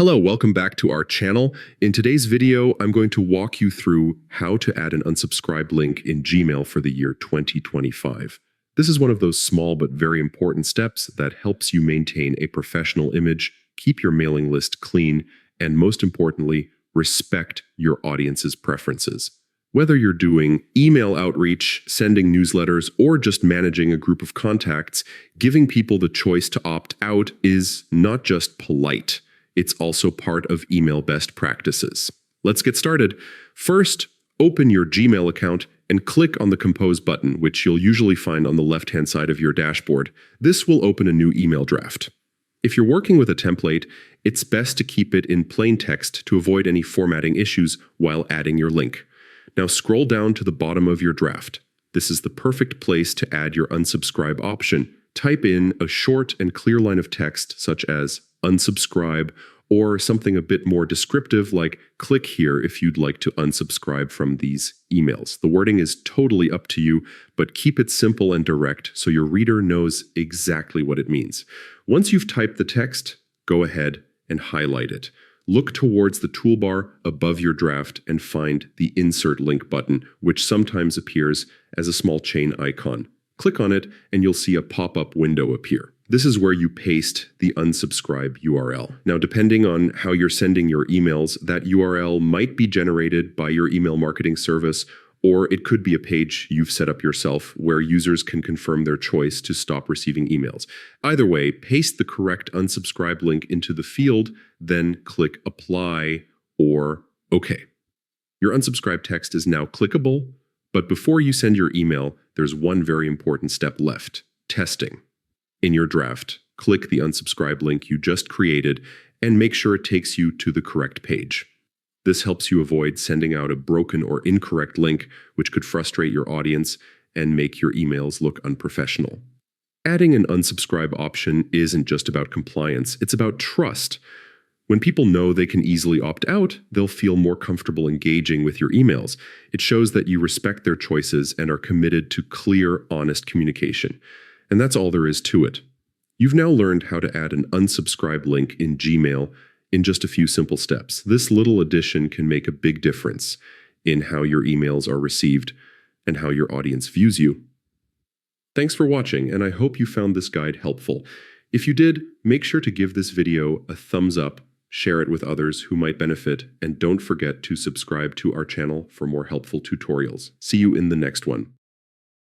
Hello, welcome back to our channel. In today's video, I'm going to walk you through how to add an unsubscribe link in Gmail for the year 2025. This is one of those small but very important steps that helps you maintain a professional image, keep your mailing list clean, and most importantly, respect your audience's preferences. Whether you're doing email outreach, sending newsletters, or just managing a group of contacts, giving people the choice to opt out is not just polite. It's also part of email best practices. Let's get started. First, open your Gmail account and click on the Compose button, which you'll usually find on the left-hand side of your dashboard. This will open a new email draft. If you're working with a template, it's best to keep it in plain text to avoid any formatting issues while adding your link. Now scroll down to the bottom of your draft. This is the perfect place to add your unsubscribe option. Type in a short and clear line of text such as unsubscribe, or something a bit more descriptive like click here if you'd like to unsubscribe from these emails. The wording is totally up to you, but keep it simple and direct so your reader knows exactly what it means. Once you've typed the text, go ahead and highlight it. Look towards the toolbar above your draft and find the Insert Link button, which sometimes appears as a small chain icon. Click on it and you'll see a pop-up window appear. This is where you paste the unsubscribe URL. Now, depending on how you're sending your emails, that URL might be generated by your email marketing service, or it could be a page you've set up yourself where users can confirm their choice to stop receiving emails. Either way, paste the correct unsubscribe link into the field, then click Apply or OK. Your unsubscribe text is now clickable, but before you send your email, there's one very important step left: testing. In your draft, click the unsubscribe link you just created and make sure it takes you to the correct page. This helps you avoid sending out a broken or incorrect link, which could frustrate your audience and make your emails look unprofessional. Adding an unsubscribe option isn't just about compliance, it's about trust. When people know they can easily opt out, they'll feel more comfortable engaging with your emails. It shows that you respect their choices and are committed to clear, honest communication. And that's all there is to it. You've now learned how to add an unsubscribe link in Gmail in just a few simple steps. This little addition can make a big difference in how your emails are received and how your audience views you. Thanks for watching, and I hope you found this guide helpful. If you did, make sure to give this video a thumbs up, share it with others who might benefit, and don't forget to subscribe to our channel for more helpful tutorials. See you in the next one.